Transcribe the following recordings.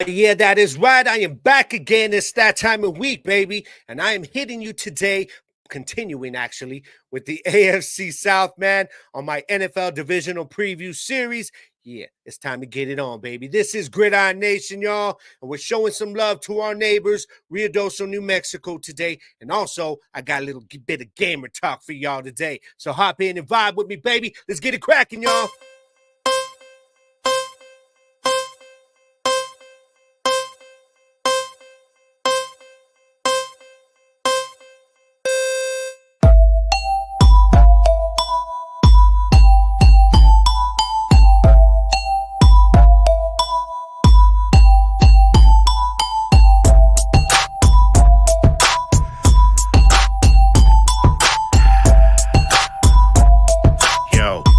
Yeah, that is right. I am back again. It's that time of week, baby. And I am hitting you today, continuing actually, with the AFC South, man, on my NFL Divisional Preview Series. Yeah, it's time to get it on, baby. This is Gridiron Nation, y'all. And we're showing some love to our neighbors, Ruidoso, New Mexico today. And also, I got a little bit of gamer talk for y'all today. So hop in and vibe with me, baby. Let's get it cracking, y'all.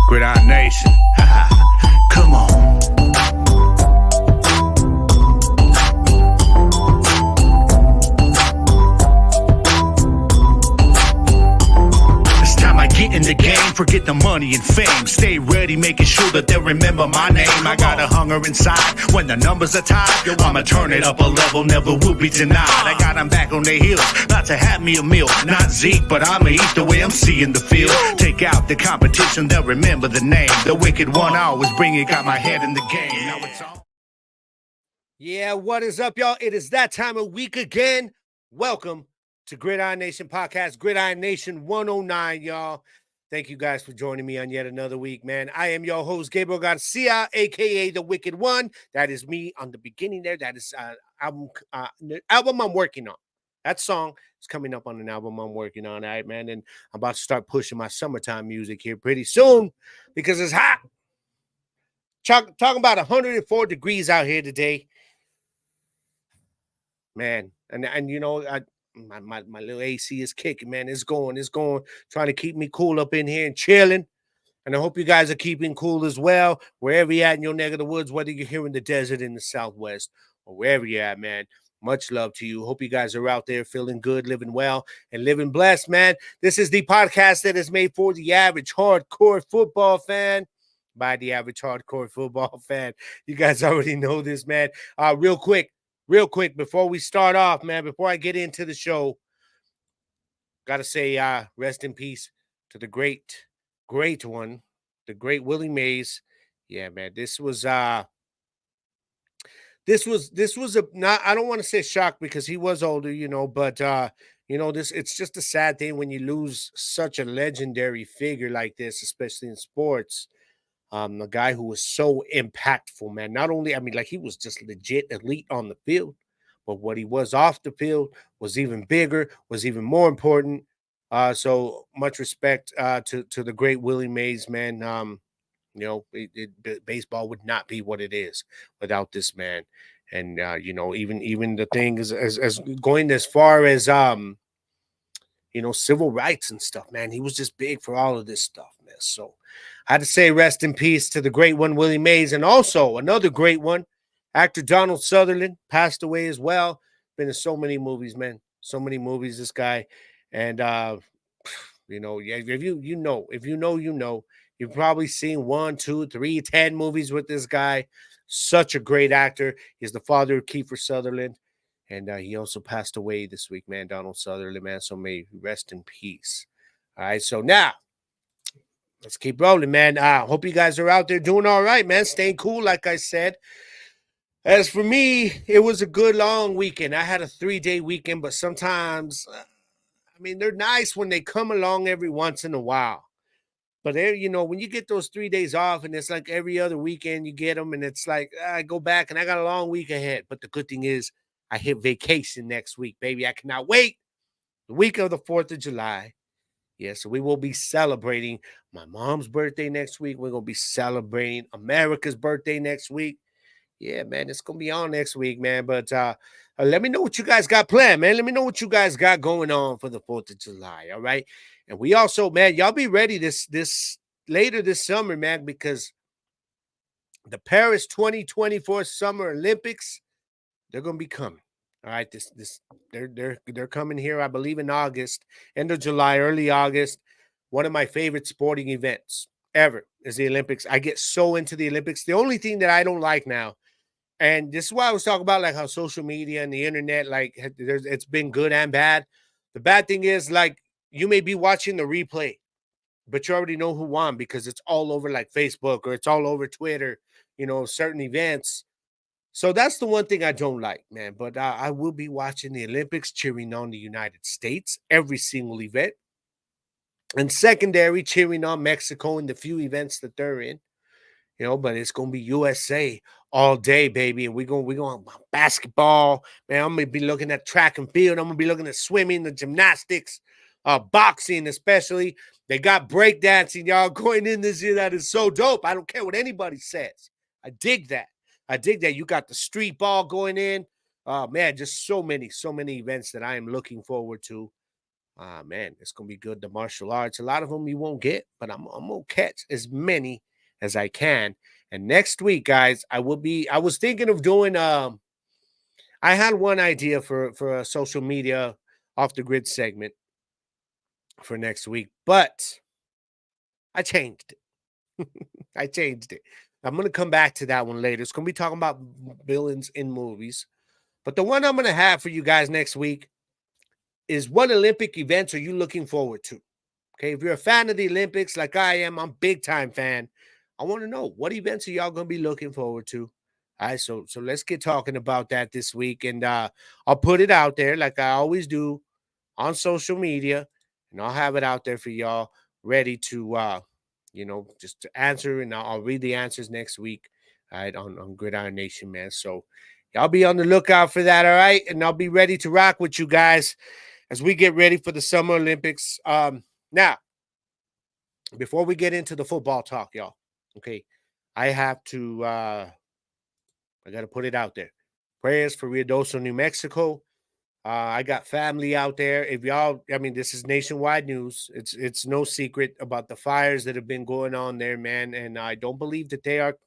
Gridiron Nation, come on. It's time I get in the game, forget the money and fame. Stay ready, making sure that they remember my name. I got a hunger inside, when the numbers are tied, yo, I'ma turn it up a level, never will be denied. I got them back on their heels, about to have me a meal. Not Zeke, but I'ma eat the way I'm seeing the field. Take out the competition, they'll remember the name. The wicked one I always bring it, got my head in the game. Now it's on. Yeah, what is up, y'all? It is that time of week again. Welcome to Gridiron Nation Podcast, Gridiron Nation 109, y'all. Thank you guys for joining me on yet another week, man. I am your host, Gabriel Garcia, a.k.a. The Wicked One. That is me on the beginning there. That is album I'm working on. That song is coming up on an album I'm working on, all right, man? And I'm about to start pushing my summertime music here pretty soon because it's hot. Talking about 104 degrees out here today. Man, and you know, my little AC is kicking, man. It's going, trying to keep me cool up in here and chilling. And I hope you guys are keeping cool as well, wherever you're at in your neck of the woods, whether you're here in the desert in the Southwest or wherever you're at, man. Much love to you. Hope you guys are out there feeling good, living well, and living blessed, man. This is the podcast that is made for the average hardcore football fan. By the average hardcore football fan. You guys already know this, man. Real quick, before we start off, man, before I get into the show, got to say rest in peace to the great one, the great Willie Mays. Yeah, man, this was a not, I don't want to say shock because he was older, you know, but it's just a sad thing when you lose such a legendary figure like this, especially in sports. A guy who was so impactful, man. Not only, I mean, like he was just legit elite on the field, but what he was off the field was even bigger, was even more important. So much respect to the great Willie Mays, man. Baseball would not be what it is without this man. And even the thing is as going as far as civil rights and stuff, man. He was just big for all of this stuff, man. So I had to say rest in peace to the great one, Willie Mays. And also another great one, actor Donald Sutherland, passed away as well. Been in so many movies, man. So many movies, this guy. And, if you know, you've probably seen 1, 2, 3, 10 movies with this guy. Such a great actor. He's the father of Kiefer Sutherland. And he also passed away this week, man, Donald Sutherland, man. So may he rest in peace. All right, so now let's keep rolling, man. Hope you guys are out there doing all right, man. Staying cool, like I said. As for me, it was a good long weekend. I had a 3-day weekend, but sometimes, they're nice when they come along every once in a while. But when you get those 3 days off and it's like every other weekend you get them and it's like, I go back and I got a long week ahead. But the good thing is I hit vacation next week, baby. I cannot wait. The week of the 4th of July. Yeah, so we will be celebrating my mom's birthday next week. We're going to be celebrating America's birthday next week. Yeah, man, it's going to be on next week, man. But let me know what you guys got planned, man. Let me know what you guys got going on for the 4th of July, all right? And we also, man, y'all be ready this later this summer, man, because the Paris 2024 Summer Olympics, they're going to be coming. All right, they're coming here, I believe, in August, end of July, early August. One of my favorite sporting events ever is the Olympics. I get so into the Olympics. The only thing that I don't like now And this is why I was talking about like how social media and the internet, like it's been good and bad. The bad thing is like you may be watching the replay, but you already know who won because it's all over like Facebook or it's all over Twitter, certain events. So that's the one thing I don't like, man. But I will be watching the Olympics, cheering on the United States every single event, and secondary cheering on Mexico in the few events that they're in. But it's gonna be USA all day, baby. And we're going basketball, man. I'm gonna be looking at track and field. I'm gonna be looking at swimming, the gymnastics, boxing, especially. They got breakdancing, y'all, going in this year. That is so dope. I don't care what anybody says. I dig that. I dig that. You got the street ball going in. Man, just so many events that I am looking forward to. Man, it's gonna be good. The martial arts, a lot of them you won't get, but I'm gonna catch as many as I can. And next week, guys, I was thinking of doing I had one idea for a social media off the grid segment for next week, but I changed it. I changed it. I'm gonna come back to that one later. It's gonna be talking about villains in movies. But the one I'm gonna have for you guys next week is what Olympic events are you looking forward to? Okay, if you're a fan of the Olympics like I am, I'm a big time fan. I want to know what events are y'all going to be looking forward to. All right, so let's get talking about that this week, and I'll put it out there like I always do on social media, and I'll have it out there for y'all ready to just to answer, and I'll read the answers next week, all right, on Gridiron Nation, man. So y'all be on the lookout for that, all right, and I'll be ready to rock with you guys as we get ready for the Summer Olympics. Now, before we get into the football talk, y'all, okay, I have to, I got to put it out there. Prayers for Ruidoso, New Mexico. I got family out there. If y'all, I mean, this is nationwide news. It's no secret about the fires that have been going on there, man. And I don't believe that they are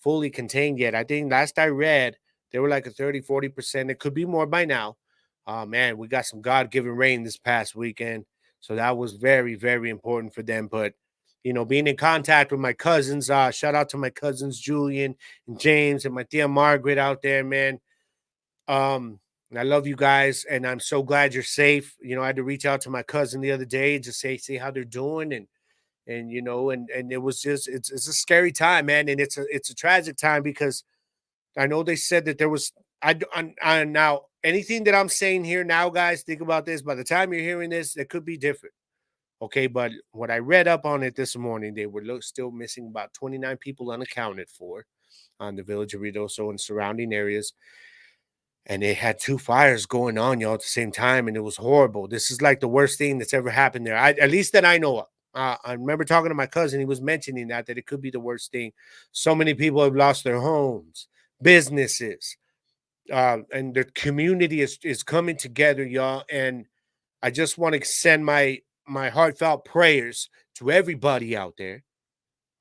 fully contained yet. I think last I read, they were like a 30-40%. It could be more by now. Man, we got some God-given rain this past weekend. So that was very, very important for them. But, being in contact with my cousins, shout out to my cousins, Julian and James and my tia Margaret out there, man. I love you guys, and I'm so glad you're safe. I had to reach out to my cousin the other day to see how they're doing, and and it was just it's a scary time, man, and it's a tragic time because I know they said that there was I now anything that I'm saying here now, guys, think about this. By the time you're hearing this, it could be different. Okay, but what I read up on it this morning, they were still missing about 29 people unaccounted for on the village of Ruidoso and surrounding areas. And they had two fires going on, y'all, at the same time, and it was horrible. This is like the worst thing that's ever happened there, at least that I know of. I remember talking to my cousin. He was mentioning that it could be the worst thing. So many people have lost their homes, businesses, and the community is coming together, y'all. And I just want to send my heartfelt prayers to everybody out there.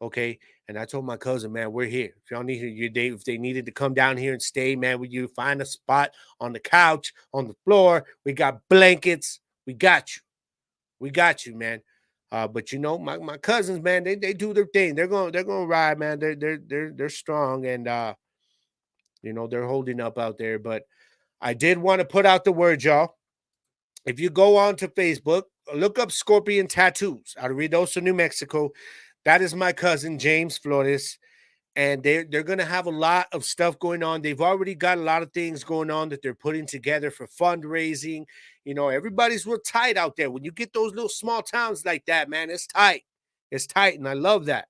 Okay. And I told my cousin, man, we're here. If y'all need if they needed to come down here and stay, man, would you find a spot on the couch, on the floor? We got blankets. We got you. We got you, man. But my cousins, man, they do their thing. They're gonna ride, man. They're strong, and they're holding up out there. But I did want to put out the word, y'all. If you go on to Facebook, look up Scorpion Tattoos out of Ruidoso, New Mexico. That is my cousin, James Flores. And they're going to have a lot of stuff going on. They've already got a lot of things going on that they're putting together for fundraising. Everybody's real tight out there. When you get those little small towns like that, man, it's tight. It's tight. And I love that.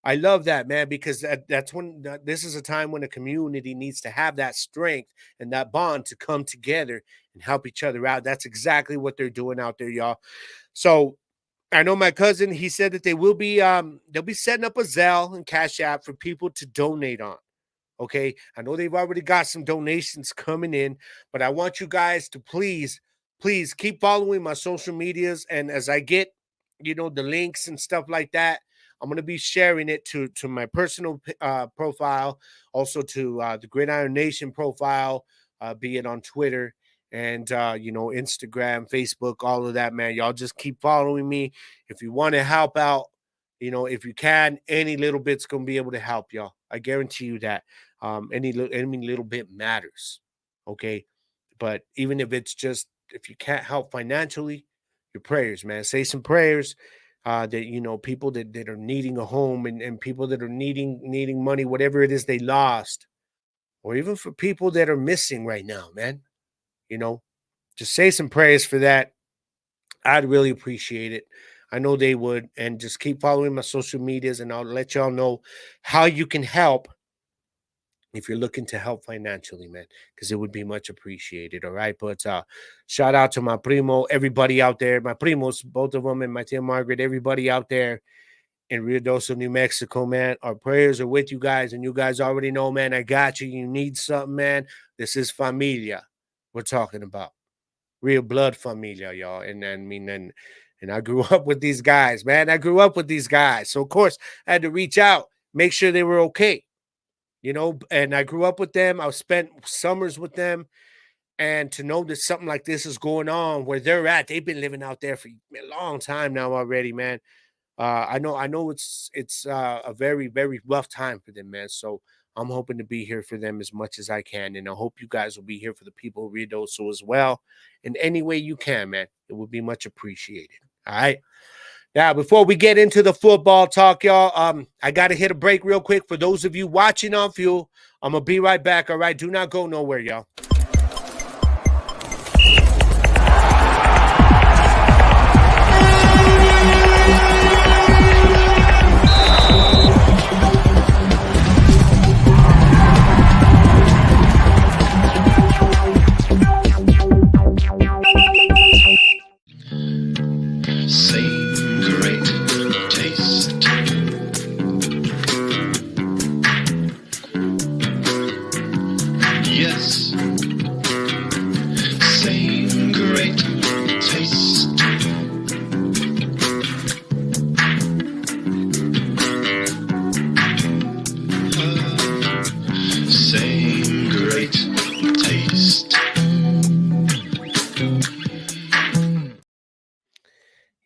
I love that, man, because that's when this is a time when a community needs to have that strength and that bond to come together and help each other out. That's exactly what they're doing out there, y'all. So I know my cousin, he said that they'll be setting up a Zelle and Cash App for people to donate on. Okay. I know they've already got some donations coming in, but I want you guys to please keep following my social medias. And as I get, the links and stuff like that, I'm going to be sharing it to my personal profile, also to the Gridiron Nation profile, be it on Twitter and, Instagram, Facebook, all of that, man. Y'all just keep following me. If you want to help out, if you can, any little bit's going to be able to help y'all. I guarantee you that. Any little bit matters. Okay. But even if it's just, if you can't help financially, your prayers, man. Say some prayers. That people that are needing a home, and people that are needing money, whatever it is they lost, or even for people that are missing right now, man. You know, just say some prayers for that. I'd really appreciate it. I know they would. And just keep following my social medias, and I'll let y'all know how you can help if you're looking to help financially, man, because it would be much appreciated. All right. But shout out to my primo, everybody out there, my primos, both of them, and my tia Margaret, everybody out there in Ruidoso, New Mexico, man. Our prayers are with you guys, and you guys already know, man, I got you. You need something, man. This is familia we're talking about. Real blood familia, y'all. And I mean, and I grew up with these guys, man. I grew up with these guys. So, of course, I had to reach out, make sure they were okay. And I grew up with them. I spent summers with them. And to know that something like this is going on where they're at, they've been living out there for a long time now already, man. I know it's a very, very rough time for them, man. So I'm hoping to be here for them as much as I can. And I hope you guys will be here for the people of Ruidoso as well. In any way you can, man. It would be much appreciated. All right. Now, before we get into the football talk, y'all, I got to hit a break real quick. For those of you watching on Fuel, I'm going to be right back, all right? Do not go nowhere, y'all.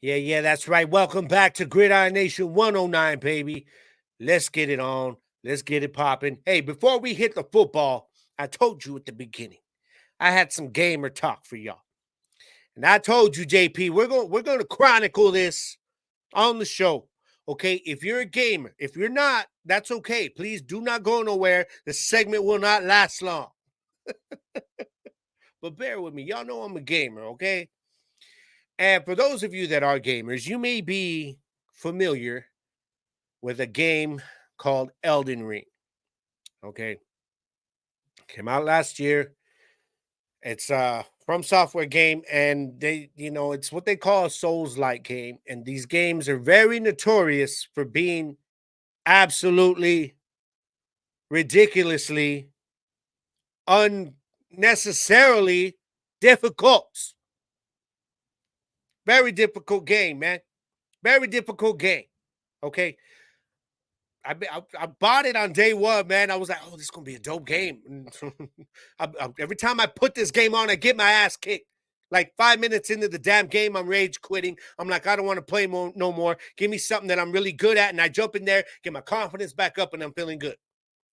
Yeah, that's right. Welcome back to Gridiron Nation 109, baby. Let's get it on. Let's get it popping. Hey, before we hit the football, I told you at the beginning, I had some gamer talk for y'all. And I told you, JP, we're going to chronicle this on the show. Okay, if you're a gamer, if you're not, that's okay. Please do not go nowhere. The segment will not last long. But bear with me. Y'all know I'm a gamer, okay? And for those of you that are gamers, you may be familiar with a game called Elden Ring. Okay. Came out last year. It's From Software game, and it's what they call a Souls-like game. And these games are very notorious for being absolutely ridiculously unnecessarily difficult. Very difficult game, man. Very difficult game. Okay. I bought it on day one, man. I was like, oh, this is going to be a dope game. Every time I put this game on, I get my ass kicked. Like 5 minutes into the damn game, I'm rage quitting. I'm like, I don't want to play no more. Give me something that I'm really good at. And I jump in there, get my confidence back up, and I'm feeling good.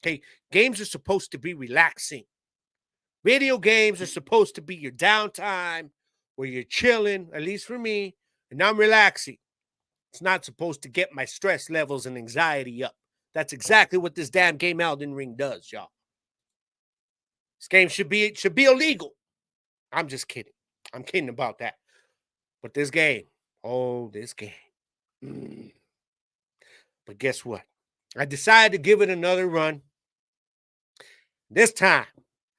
Okay. Games are supposed to be relaxing. Video games are supposed to be your downtime where you're chilling, at least for me, and I'm relaxing. It's not supposed to get my stress levels and anxiety up. That's exactly what this damn game Elden Ring does, y'all. This game should be illegal. I'm just kidding. I'm kidding about that. But this game, this game. But guess what? I decided to give it another run. This time,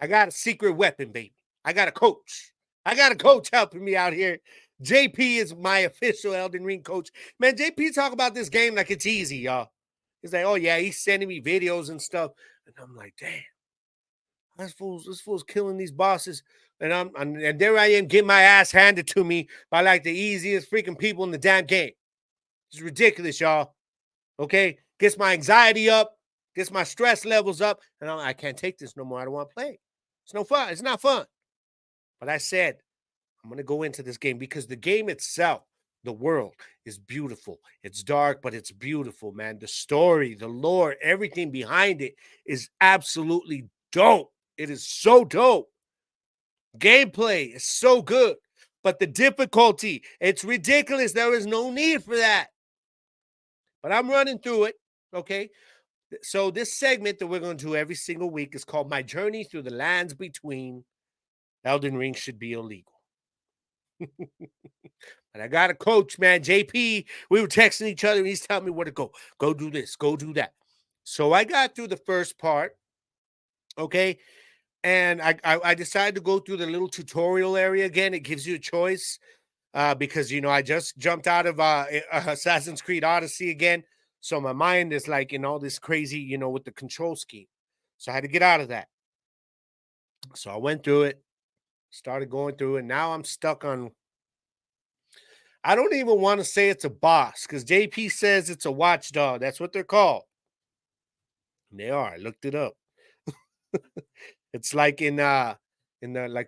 I got a secret weapon, baby. I got a coach. I got a coach helping me out here. JP is my official Elden Ring coach. Man, JP talk about this game like it's easy, y'all. He's like, oh, yeah, he's sending me videos and stuff. And I'm like, damn, this fool's killing these bosses. And there I am getting my ass handed to me by like the easiest freaking people in the damn game. It's ridiculous, y'all. Okay? Gets my anxiety up, gets my stress levels up, and I can't take this no more. I don't want to play. It's no fun. It's not fun. But I said, I'm going to go into this game because the game itself, The world is beautiful. It's dark, but it's beautiful, man. The story, the lore, everything behind it is absolutely dope. It is so dope. Gameplay is so good, but the difficulty, it's ridiculous. There is no need for that. But I'm running through it, okay? So this segment that we're going to do every single week is called My Journey Through the Lands Between. Elden Ring should be illegal. But I got a coach, man, JP. We were texting each other, and he's telling me where to go. Go do this, go do that. So I got through the first part, okay? And I decided to go through the little tutorial area again. It gives you a choice because, I just jumped out of Assassin's Creed Odyssey again. So my mind is like in all this crazy, with the control scheme. So I had to get out of that. So I went through it, started going through it. Now I'm stuck on, I don't even want to say it's a boss because JP says it's a watchdog. That's what they're called. And they are. I looked it up. It's like in the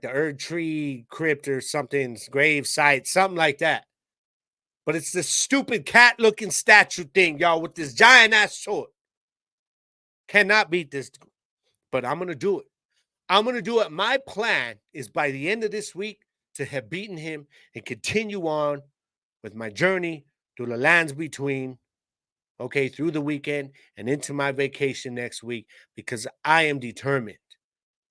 Erd Tree Crypt or something, grave site, something like that. But it's this stupid cat-looking statue thing, y'all, with this giant-ass sword. Cannot beat this, but I'm going to do it. I'm going to do it. My plan is by the end of this week to have beaten him and continue on with my journey through the lands between, okay, through the weekend and into my vacation next week, because I am determined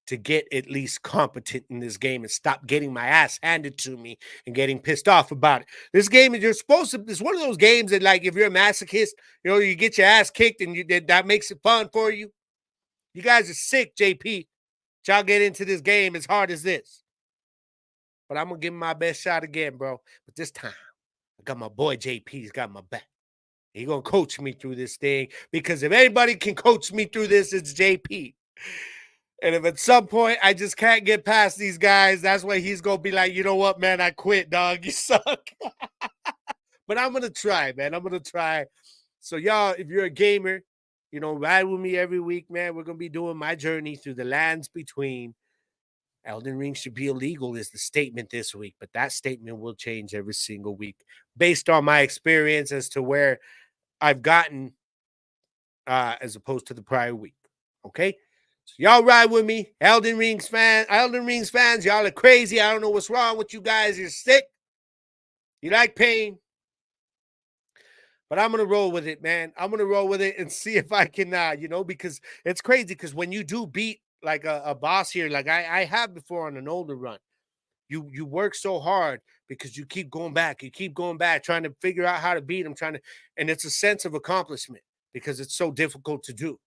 to get at least competent in this game and stop getting my ass handed to me and getting pissed off about it. This game is it's one of those games that, like, if you're a masochist, you get your ass kicked and that makes it fun for you. You guys are sick, JP. Y'all get into this game as hard as this. But I'm going to give him my best shot again, bro. But this time, I got my boy JP. He's got my back. He's going to coach me through this thing, because if anybody can coach me through this, it's JP. And if at some point I just can't get past these guys, that's why he's going to be like, you know what, man, I quit, dog. You suck. But I'm going to try, man. I'm going to try. So y'all, if you're a gamer, ride with me every week, man. We're going to be doing my journey through the lands between. Elden Ring should be illegal is the statement this week, but that statement will change every single week based on my experience as to where I've gotten as opposed to the prior week. Okay? So y'all ride with me. Elden Rings fans, y'all are crazy. I don't know what's wrong with you guys. You're sick. You like pain. But I'm going to roll with it, man. I'm going to roll with it and see if I can, because it's crazy, because when you do beat like a boss here, like I have before on an older run, you work so hard because you keep going back, trying to figure out how to beat them, and it's a sense of accomplishment because it's so difficult to do.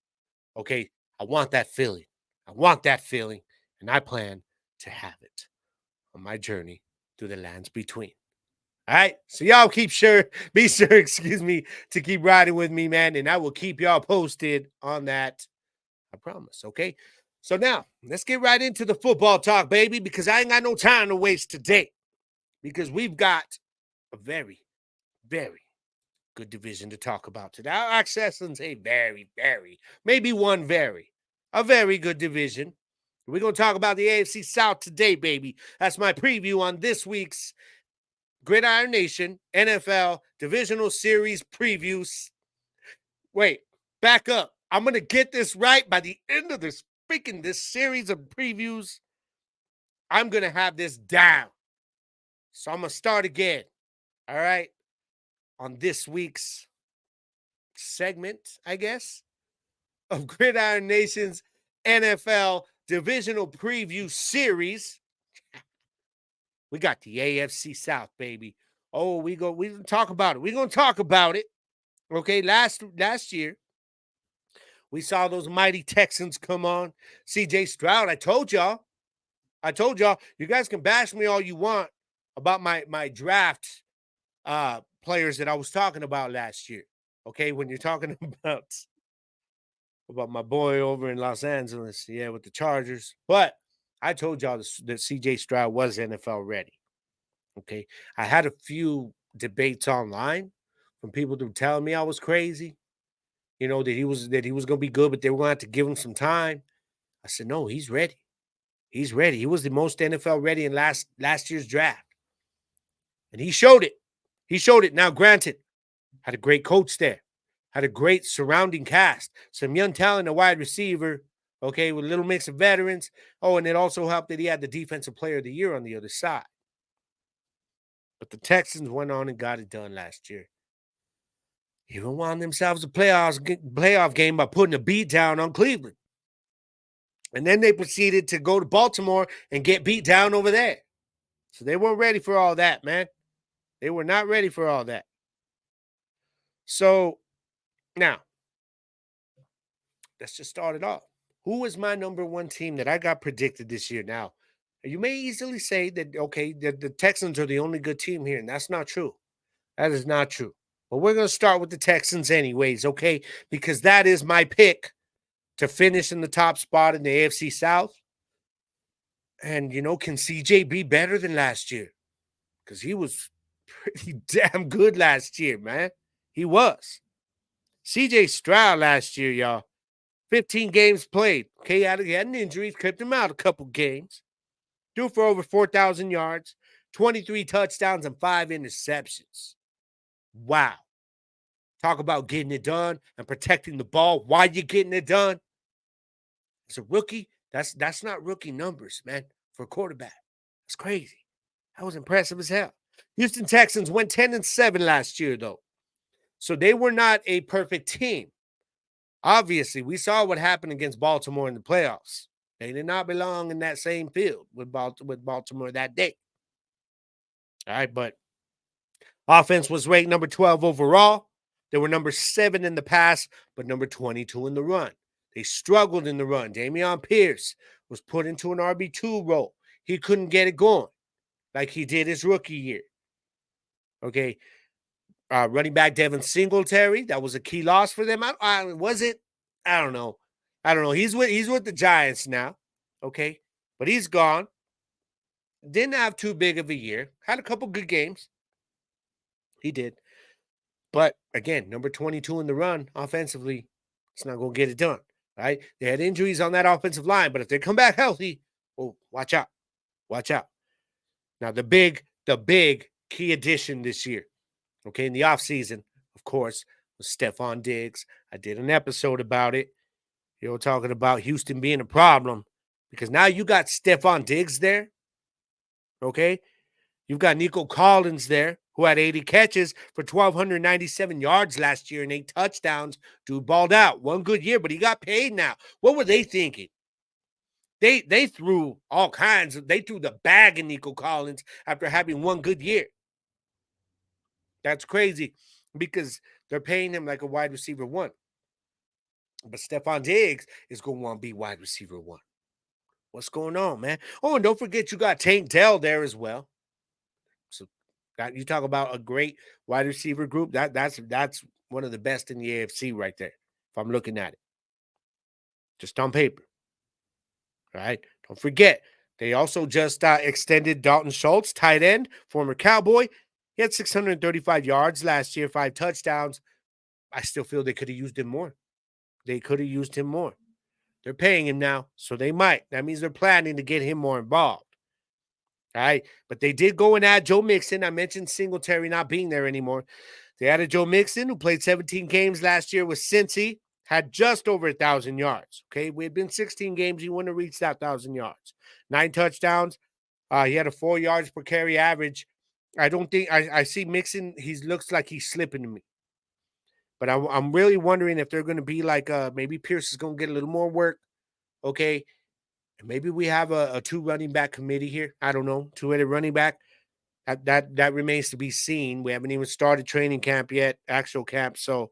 Okay, I want that feeling. And I plan to have it on my journey through the lands between. All right, so y'all be sure, to keep riding with me, man, and I will keep y'all posted on that. I promise, okay? So now, let's get right into the football talk, baby, because I ain't got no time to waste today, because we've got a very, very good division to talk about today. I'll actually say very, very, maybe a very good division. We're going to talk about the AFC South today, baby. That's my preview on this week's Gridiron Nation NFL Divisional Series previews. Wait, back up. I'm going to get this right by the end of this series of previews. I'm going to have this down. So I'm going to start again. All right. On this week's segment, I guess, of Gridiron Nation's NFL Divisional Preview Series. We got the AFC South, baby. Oh, we gonna talk about it. We're gonna talk about it. Okay, last year, we saw those mighty Texans come on. CJ Stroud, I told y'all. You guys can bash me all you want about my draft players that I was talking about last year. Okay, when you're talking about my boy over in Los Angeles, yeah, with the Chargers. But I told y'all that CJ Stroud was NFL ready. Okay. I had a few debates online from people to tell me I was crazy, that he was going to be good, but they were going to have to give him some time. I said, no, he's ready. He's ready. He was the most NFL ready in last year's draft. And he showed it. He showed it. Now, granted, had a great coach there, had a great surrounding cast, some young talent, a wide receiver, okay, with a little mix of veterans. Oh, and it also helped that he had the defensive player of the year on the other side. But the Texans went on and got it done last year. Even won themselves a playoff game by putting a beat down on Cleveland. And then they proceeded to go to Baltimore and get beat down over there. So they weren't ready for all that, man. They were not ready for all that. So now, let's just start it off. Who is my number one team that I got predicted this year? Now, you may easily say that, okay, the Texans are the only good team here, and that's not true. That is not true. But we're going to start with the Texans anyways, okay? Because that is my pick to finish in the top spot in the AFC South. And, can CJ be better than last year? Because he was pretty damn good last year, man. He was. CJ Stroud last year, y'all. 15 games played. Okay, he had an injury, kept him out a couple games. Threw for over 4,000 yards, 23 touchdowns, and 5 interceptions. Wow. Talk about getting it done and protecting the ball while you're getting it done. As a rookie, that's not rookie numbers, man, for a quarterback. That's crazy. That was impressive as hell. Houston Texans went 10-7 last year, though. So they were not a perfect team. Obviously, we saw what happened against Baltimore in the playoffs. They did not belong in that same field with Baltimore that day. All right, but offense was ranked number 12 overall. They were number 7 in the pass, but number 22 in the run. They struggled in the run. Dameon Pierce was put into an RB2 role. He couldn't get it going like he did his rookie year. Okay. Running back Devin Singletary, that was a key loss for them. Was it? I don't know. He's with the Giants now. Okay. But he's gone. Didn't have too big of a year. Had a couple good games. He did. But again, number 22 in the run offensively, it's not going to get it done. Right? They had injuries on that offensive line, but if they come back healthy, oh, watch out. Watch out. Now, the big key addition this year, okay, in the offseason, of course, was Stephon Diggs. I did an episode about it. Talking about Houston being a problem because now you got Stephon Diggs there, okay? You've got Nico Collins there, who had 80 catches for 1,297 yards last year and 8 touchdowns. Dude balled out. One good year, but he got paid now. What were they thinking? They threw all kinds. They threw the bag in Nico Collins after having one good year. That's crazy because they're paying him like a wide receiver 1. But Stephon Diggs is going to want to be wide receiver 1. What's going on, man? Oh, and don't forget you got Tank Dell there as well. So you talk about a great wide receiver group. That's one of the best in the AFC right there, if I'm looking at it. Just on paper. All right? Don't forget, they also just extended Dalton Schultz, tight end, former Cowboy. He had 635 yards last year, 5 touchdowns. I still feel they could have used him more. They're paying him now, so they might. That means they're planning to get him more involved. All right, but they did go and add Joe Mixon. I mentioned Singletary not being there anymore. They added Joe Mixon, who played 17 games last year with Cincy, had just over 1,000 yards. Okay, we had been 16 games. He wouldn't have reached that 1,000 yards. 9 touchdowns. He had a 4 yards per carry average. I don't think I see Mixon. He looks like he's slipping to me. But I'm really wondering if they're going to be like maybe Pierce is going to get a little more work. Okay. And maybe we have a 2 running back committee here. I don't know. 2-headed running back. That remains to be seen. We haven't even started training camp yet, actual camp. So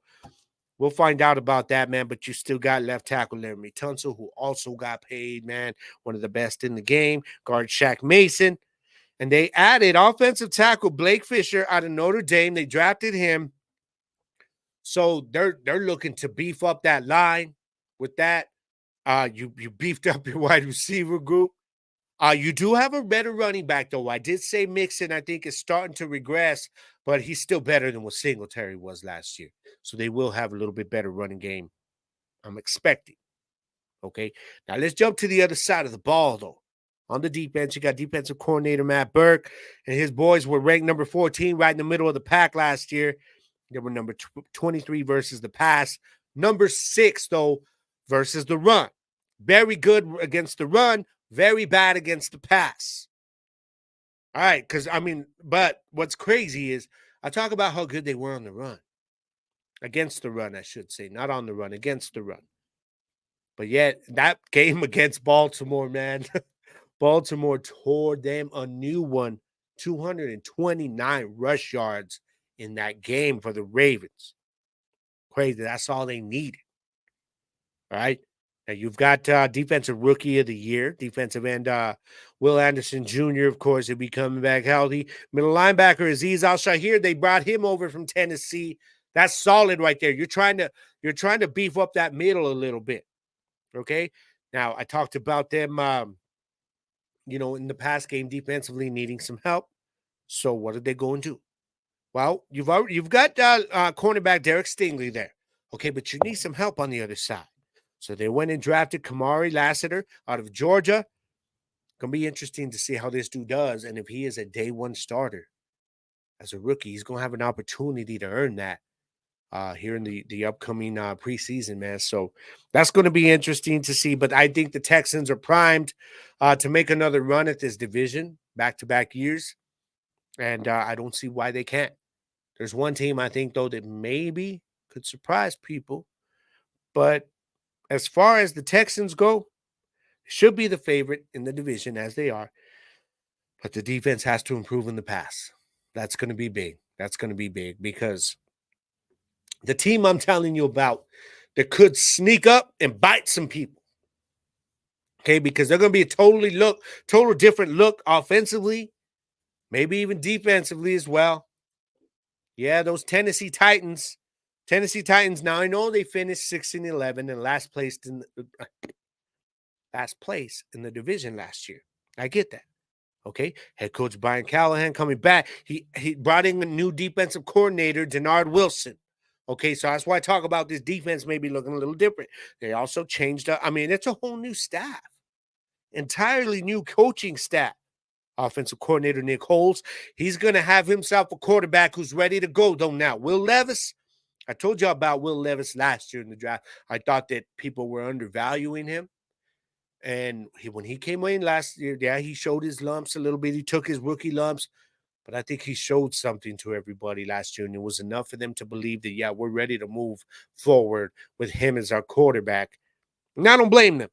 we'll find out about that, man. But you still got left tackle Laremy Tunsil, who also got paid, man. One of the best in the game. Guard Shaq Mason. And they added offensive tackle Blake Fisher out of Notre Dame. They drafted him. So they're looking to beef up that line with that. You beefed up your wide receiver group. You do have a better running back, though. I did say Mixon, I think, is starting to regress, but he's still better than what Singletary was last year. So they will have a little bit better running game, I'm expecting. Okay, now let's jump to the other side of the ball, though. on the defense. You got defensive coordinator Matt Burke, and his boys were ranked number 14, right in the middle of the pack last year. They were number 23 versus the pass. Number 6, though, versus the run. Very good against the run, very bad against the pass. All right, but what's crazy is I talk about how good they were on the run. Against the run, I should say. Not on the run, against the run. But yet, that game against Baltimore, man, Baltimore tore them a new one. 229 rush yards in that game for the Ravens. Crazy. That's all they needed. All right. Now you've got defensive rookie of the year, defensive end Will Anderson Jr., of course, he'll be coming back healthy. Middle linebacker Azeez Al-Shaair, they brought him over from Tennessee. That's solid right there. You're trying to beef up that middle a little bit. Okay. Now I talked about them in the past game defensively needing some help. So what did they go and do? Well, you've got cornerback Derek Stingley there. Okay, but you need some help on the other side. So they went and drafted Kamari Lassiter out of Georgia. Going to be interesting to see how this dude does. And if he is a day one starter as a rookie, he's going to have an opportunity to earn that here in the upcoming preseason, man. So that's going to be interesting to see. But I think the Texans are primed to make another run at this division back-to-back years. And I don't see why they can't. There's one team I think, though, that maybe could surprise people. But as far as the Texans go, should be the favorite in the division as they are. But the defense has to improve in the pass. That's going to be big. That's going to be big because the team I'm telling you about that could sneak up and bite some people. Okay, because they're going to be a total different look offensively, maybe even defensively as well. Yeah, those Tennessee Titans. Now I know they finished 6-11 and last place in the division last year. I get that. Okay, head coach Brian Callahan coming back. He brought in a new defensive coordinator, Denard Wilson. Okay, so that's why I talk about this defense maybe looking a little different. They also changed up. It's a whole new staff, entirely new coaching staff. Offensive coordinator Nick Foles, he's going to have himself a quarterback who's ready to go, though. Now, Will Levis, I told you about Will Levis last year in the draft. I thought that people were undervaluing him. And when he came in last year, yeah, he showed his lumps a little bit. He took his rookie lumps. But I think he showed something to everybody last year, and it was enough for them to believe that, yeah, we're ready to move forward with him as our quarterback. And I don't blame them.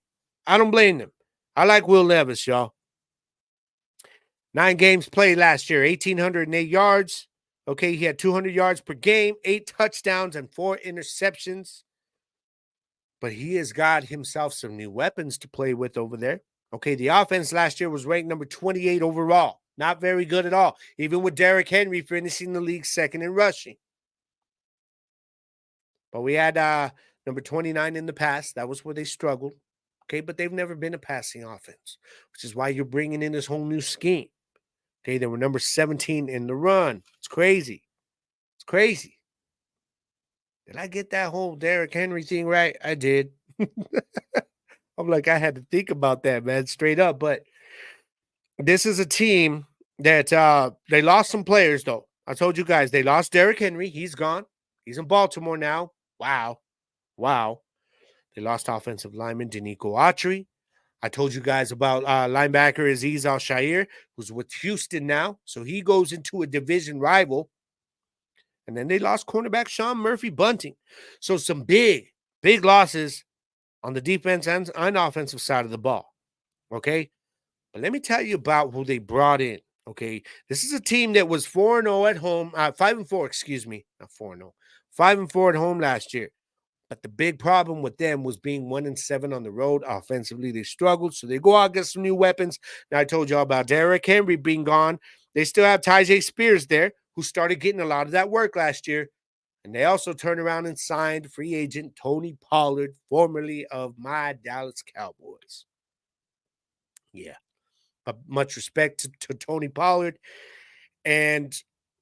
I like Will Levis, y'all. 9 games played last year, 1,808 yards. Okay, he had 200 yards per game, 8 touchdowns, and 4 interceptions. But he has got himself some new weapons to play with over there. Okay, the offense last year was ranked number 28 overall. Not very good at all, even with Derrick Henry finishing the league second in rushing. But we had number 29 in the past. That was where they struggled. Okay, but they've never been a passing offense, which is why you're bringing in this whole new scheme. Okay, they were number 17 in the run. It's crazy. Did I get that whole Derrick Henry thing right? I did. I'm like, I had to think about that, man, straight up. But this is a team that they lost some players, though. I told you guys, they lost Derrick Henry. He's gone. He's in Baltimore now. Wow. They lost offensive lineman Denico Autry. I told you guys about linebacker Azeez Al-Shaair, who's with Houston now. So he goes into a division rival. And then they lost cornerback Sean Murphy-Bunting. So some big losses on the defense and offensive side of the ball. Okay? But let me tell you about who they brought in. Okay? This is a team that was 4-0 at home. 5-4, excuse me. Not 4-0. 5-4 at home last year. But the big problem with them was being 1-7 on the road. Offensively, they struggled. So they go out and get some new weapons. Now, I told y'all about Derrick Henry being gone. They still have Tyjae Spears there, who started getting a lot of that work last year. And they also turned around and signed free agent Tony Pollard, formerly of my Dallas Cowboys. Yeah. But much respect to Tony Pollard. And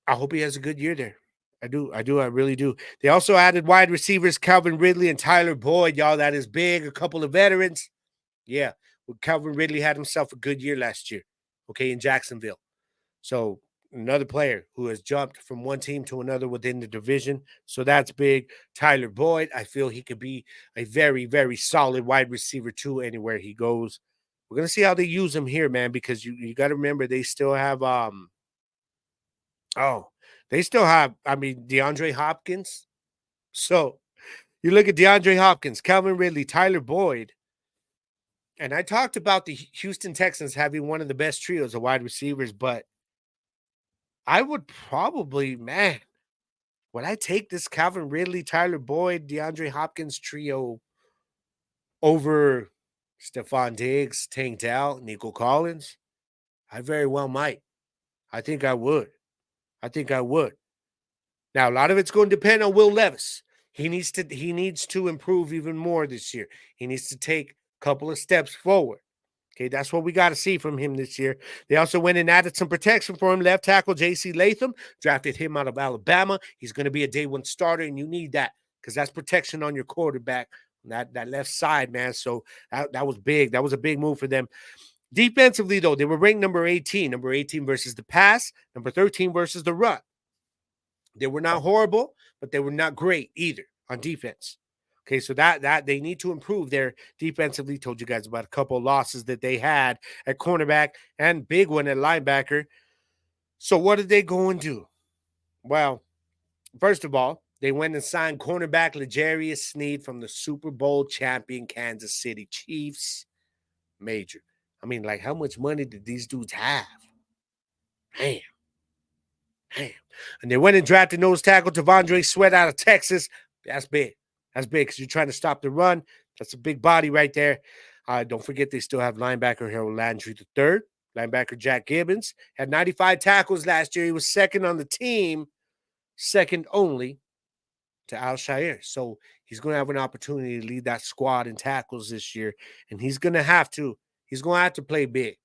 I hope he has a good year there. I really do. They also added wide receivers Calvin Ridley and Tyler Boyd. Y'all, that is big. A couple of veterans. Yeah. Calvin Ridley had himself a good year last year, okay, in Jacksonville. So another player who has jumped from one team to another within the division. So that's big. Tyler Boyd, I feel he could be a very, very solid wide receiver too anywhere he goes. We're going to see how they use him here, man, because you got to remember they still have DeAndre Hopkins. So you look at DeAndre Hopkins, Calvin Ridley, Tyler Boyd. And I talked about the Houston Texans having one of the best trios of wide receivers, but I would probably, would I take this Calvin Ridley, Tyler Boyd, DeAndre Hopkins trio over Stephon Diggs, Tank Dell, Nico Collins? I very well might. I think I would. Now, a lot of it's going to depend on Will Levis. He needs to improve even more this year. He needs to take a couple of steps forward. Okay, that's what we got to see from him this year. They also went and added some protection for him. Left tackle J.C. Latham, drafted him out of Alabama. He's going to be a day one starter, and you need that because that's protection on your quarterback, that left side, man. So that was big. That was a big move for them. Defensively, though, they were ranked number 18. Number 18 versus the pass, number 13 versus the run. They were not horrible, but they were not great either on defense. Okay, so that they need to improve their defensively. Told you guys about a couple of losses that they had at cornerback and big one at linebacker. So what did they go and do? Well, first of all, they went and signed cornerback L'Jarius Sneed from the Super Bowl champion Kansas City Chiefs. Major. I mean, like, how much money did these dudes have? Damn. And they went and drafted nose tackle T'Vondre Sweat out of Texas. That's big. That's big because you're trying to stop the run. That's a big body right there. Don't forget they still have linebacker Harold Landry III. Linebacker Jack Gibbons had 95 tackles last year. He was second on the team, second only to Al Shire. So he's going to have an opportunity to lead that squad in tackles this year. And he's going to have to. He's going to have to play big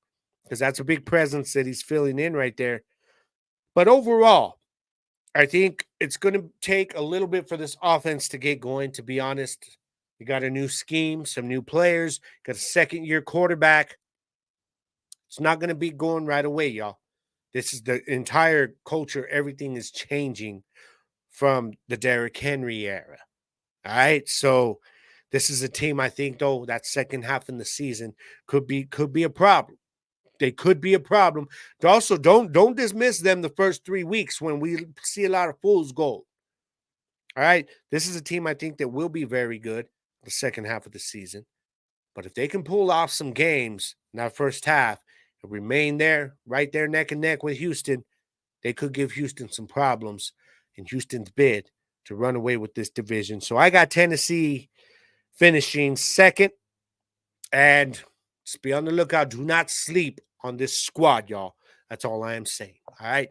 because that's a big presence that he's filling in right there. But overall, I think it's going to take a little bit for this offense to get going, to be honest. You got a new scheme, some new players, got a second-year quarterback. It's not going to be going right away, y'all. This is the entire culture. Everything is changing from the Derrick Henry era. All right, so this is a team, I think, though, that second half in the season could be a problem. They could be a problem. Also, don't dismiss them the first 3 weeks when we see a lot of fool's gold. All right, this is a team I think that will be very good the second half of the season. But if they can pull off some games in that first half and remain there, right there neck and neck with Houston, they could give Houston some problems in Houston's bid to run away with this division. So I got Tennessee finishing second. And just be on the lookout. Do not sleep on this squad, y'all. That's all I am saying. All right.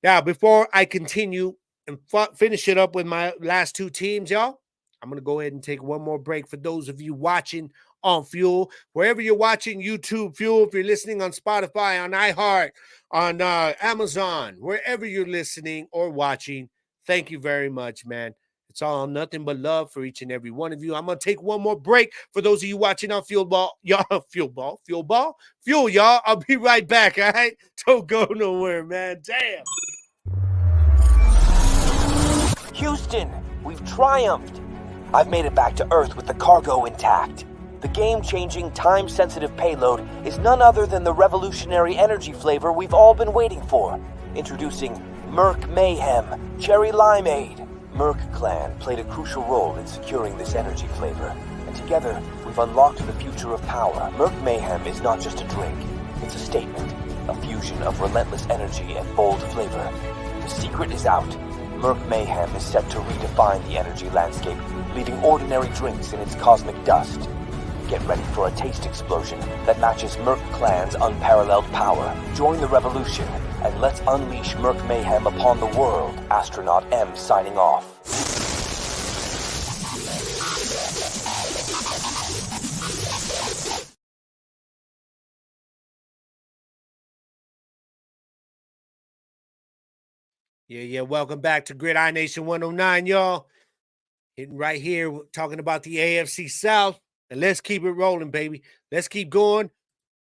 Now, before I continue and finish it up with my last two teams, y'all, I'm going to go ahead and take one more break for those of you watching on Fuel. Wherever you're watching YouTube, Fuel, if you're listening on Spotify, on iHeart, on Amazon, wherever you're listening or watching, thank you very much, man. It's all nothing but love for each and every one of you. I'm going to take one more break for those of you watching on Fuel, y'all. I'll be right back, all right? Don't go nowhere, man. Damn. Houston, we've triumphed. I've made it back to Earth with the cargo intact. The game-changing, time-sensitive payload is none other than the revolutionary energy flavor we've all been waiting for. Introducing Merc Mayhem Cherry Limeade. Merc Clan played a crucial role in securing this energy flavor, and together we've unlocked the future of power. Merc Mayhem is not just a drink, it's a statement, a fusion of relentless energy and bold flavor. The secret is out. Merc Mayhem is set to redefine the energy landscape, leaving ordinary drinks in its cosmic dust. Get ready for a taste explosion that matches Merc Clan's unparalleled power. Join the revolution, and let's unleash Merc Mayhem upon the world. Astronaut M signing off. Yeah. Welcome back to Gridiron Nation 109, y'all. Hitting right here, talking about the AFC South. And let's keep it rolling, baby. Let's keep going.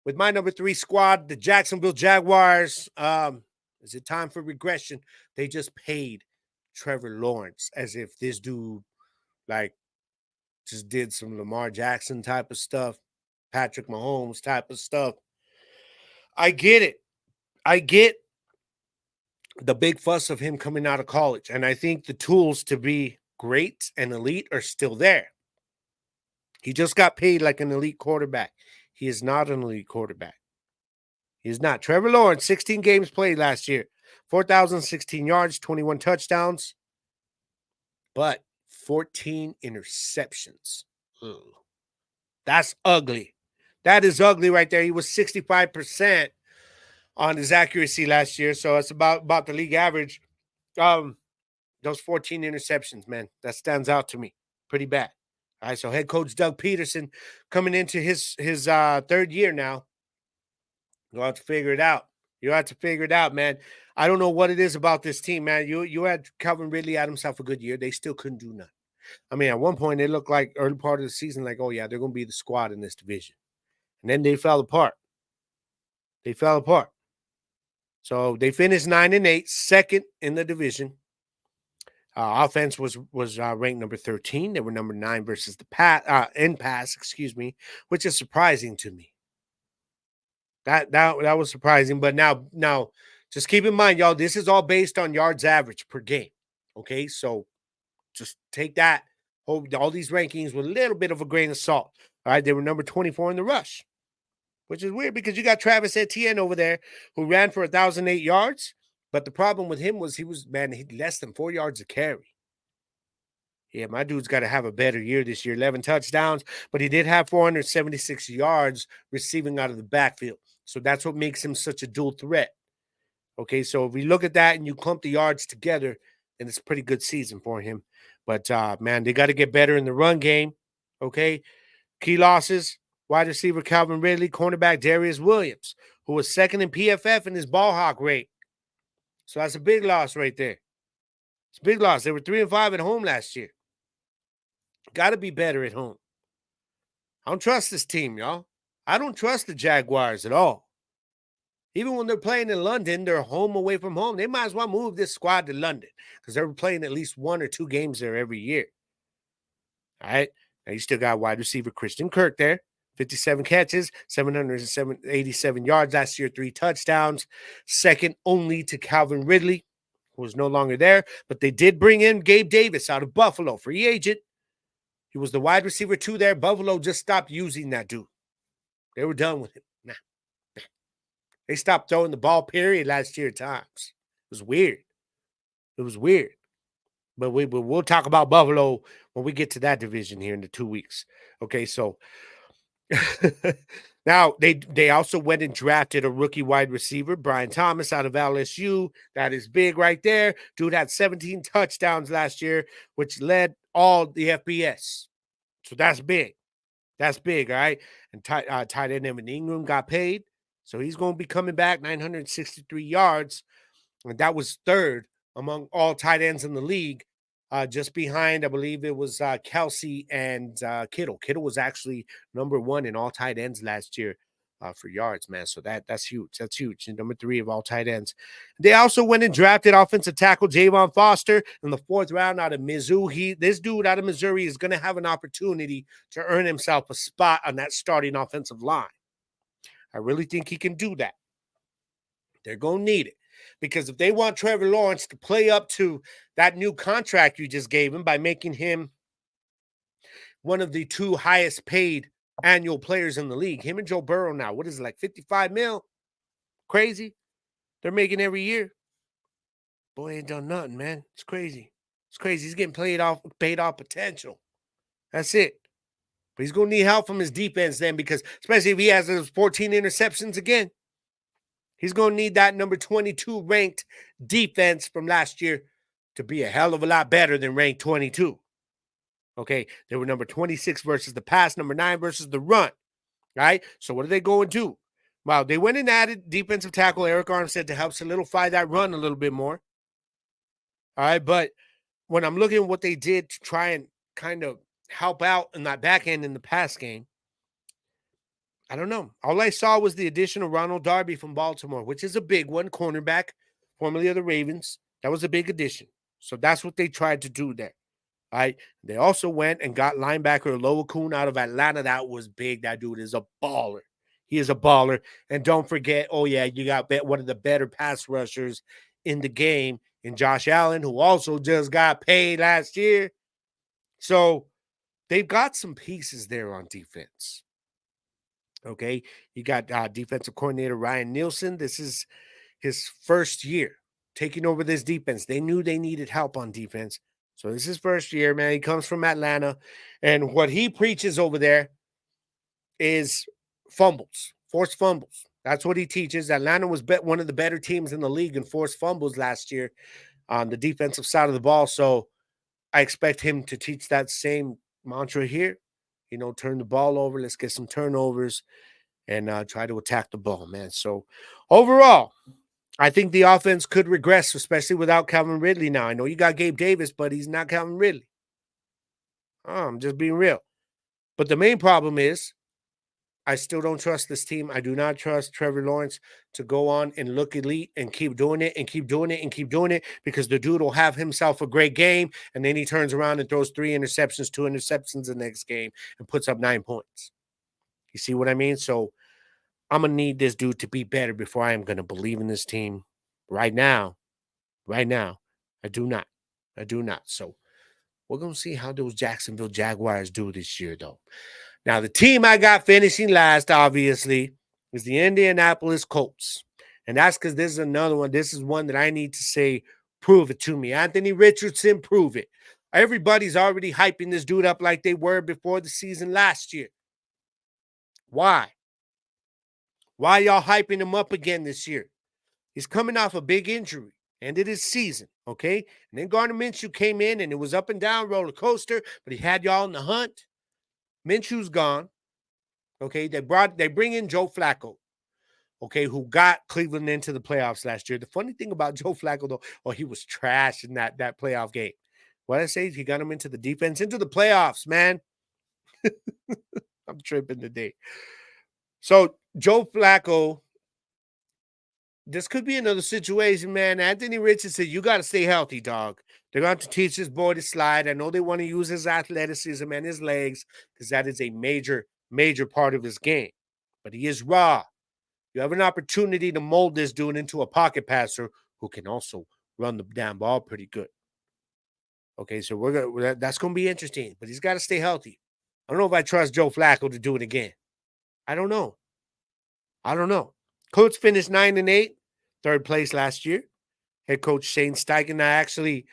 with my number 3 squad, the Jacksonville Jaguars. Is it time for regression? They just paid Trevor Lawrence as if this dude like just did some Lamar Jackson type of stuff, Patrick Mahomes type of stuff. I get it. I get the big fuss of him coming out of college, and I think the tools to be great and elite are still there. He just got paid like an elite quarterback. He is not an elite quarterback. He is not. Trevor Lawrence, 16 games played last year, 4,016 yards, 21 touchdowns, but 14 interceptions. Ugh. That's ugly. That is ugly right there. He was 65% on his accuracy last year, so it's about the league average. Those 14 interceptions, man, that stands out to me pretty bad. All right, so head coach Doug Peterson coming into his third year now. You'll have to figure it out. You have to figure it out, man. I don't know what it is about this team, man. You had Calvin Ridley had himself a good year. They still couldn't do nothing. I mean, at one point, they looked like early part of the season, like, oh, yeah, they're going to be the squad in this division. And then they fell apart. They fell apart. So they finished 9-8, second in the division. Offense was ranked number 13. They were number 9 versus the pass, which is surprising to me. That was surprising. But now, just keep in mind, y'all, this is all based on yards average per game. Okay, so just take that. All these rankings with a little bit of a grain of salt. All right, they were number 24 in the rush, which is weird because you got Travis Etienne over there who ran for 1,008 yards. But the problem with him was he less than 4 yards a carry. Yeah, my dude's got to have a better year this year. 11 touchdowns, but he did have 476 yards receiving out of the backfield. So that's what makes him such a dual threat. Okay, so if we look at that and you clump the yards together, then it's a pretty good season for him. But, man, they got to get better in the run game. Okay, key losses, wide receiver Calvin Ridley, cornerback Darius Williams, who was second in PFF in his ball hawk rate. So that's a big loss right there. It's a big loss. They were 3-5 at home last year. Got to be better at home. I don't trust this team, y'all. I don't trust the Jaguars at all. Even when they're playing in London, they're home away from home. They might as well move this squad to London because they're playing at least 1 or 2 games there every year. All right. Now you still got wide receiver Christian Kirk there. 57 catches, 787 yards last year, 3 touchdowns. Second only to Calvin Ridley, who was no longer there. But they did bring in Gabe Davis out of Buffalo, free agent. He was the wide receiver 2 there. Buffalo just stopped using that dude. They were done with him. Nah. They stopped throwing the ball, period, last year at times. It was weird. It was weird. But we'll talk about Buffalo when we get to that division here in the 2 weeks. Okay, so now they also went and drafted a rookie wide receiver, Brian Thomas out of LSU. That is big right there. Dude had 17 touchdowns last year, which led all the FBS. So that's big. That's big, all right? And tight end Evan Ingram got paid. So he's going to be coming back, 963 yards. And that was third among all tight ends in the league. Just behind, I believe it was Kelsey and Kittle. Kittle was actually number 1 in all tight ends last year for yards, man. So that's huge. That's huge. And number 3 of all tight ends. They also went and drafted offensive tackle Javon Foster in the 4th round out of Mizzou. This dude out of Missouri is going to have an opportunity to earn himself a spot on that starting offensive line. I really think he can do that. They're going to need it. Because if they want Trevor Lawrence to play up to that new contract you just gave him by making him one of the 2 highest paid annual players in the league, him and Joe Burrow now, what is it, like 55 mil? Crazy. They're making every year. Boy, ain't done nothing, man. It's crazy. It's crazy. He's getting paid off potential. That's it. But he's going to need help from his defense then, because especially if he has those 14 interceptions again, he's going to need that number 22 ranked defense from last year to be a hell of a lot better than ranked 22. Okay, they were number 26 versus the pass, number 9 versus the run. All right, so what are they going to do? Well, they went and added defensive tackle Eric Armstead to help solidify that run a little bit more. All right, but when I'm looking at what they did to try and kind of help out in that back end in the pass game, I don't know. All I saw was the addition of Ronald Darby from Baltimore, which is a big one, cornerback, formerly of the Ravens. That was a big addition. So that's what they tried to do there. Right. They also went and got linebacker Loa Kuhn out of Atlanta. That was big. That dude is a baller. He is a baller. And don't forget, oh, yeah, you got one of the better pass rushers in the game in Josh Allen, who also just got paid last year. So they've got some pieces there on defense. Okay. You got defensive coordinator Ryan Nielsen. This is his first year taking over this defense. They knew they needed help on defense. So this is his first year, man. He comes from Atlanta. And what he preaches over there is fumbles, forced fumbles. That's what he teaches. Atlanta was one of the better teams in the league in forced fumbles last year on the defensive side of the ball. So I expect him to teach that same mantra here. You know, turn the ball over. Let's get some turnovers and try to attack the ball, man. So overall, I think the offense could regress, especially without Calvin Ridley now. I know you got Gabe Davis, but he's not Calvin Ridley. I'm just being real. But the main problem is I still don't trust this team. I do not trust Trevor Lawrence to go on and look elite and keep doing it and keep doing it and keep doing it, because the dude will have himself a great game, and then he turns around and throws 3 interceptions, 2 interceptions the next game and puts up 9 points. You see what I mean? So I'm going to need this dude to be better before I am going to believe in this team. Right now, I do not. So we're going to see how those Jacksonville Jaguars do this year, though. Now, the team I got finishing last, obviously, is the Indianapolis Colts. And that's because this is another one. This is one that I need to say, prove it to me. Anthony Richardson, prove it. Everybody's already hyping this dude up like they were before the season last year. Why? Why y'all hyping him up again this year? He's coming off a big injury. Ended his season, okay? And then Gardner Minshew came in, and it was up and down, roller coaster, but he had y'all in the hunt. Minshew's gone, okay? They bring in Joe Flacco, okay, who got Cleveland into the playoffs last year. The funny thing about Joe Flacco, though, he was trash in that playoff game. What I say, he got him into the defense, into the playoffs, man. I'm tripping today. So Joe Flacco, this could be another situation, man. Anthony Richardson, you got to stay healthy, dog. They're going to teach this boy to slide. I know they want to use his athleticism and his legs, because that is a major, major part of his game. But he is raw. You have an opportunity to mold this dude into a pocket passer who can also run the damn ball pretty good. Okay, so that's going to be interesting. But he's got to stay healthy. I don't know if I trust Joe Flacco to do it again. I don't know. Colts finished 9-8, third place last year. Head coach Shane Steichen,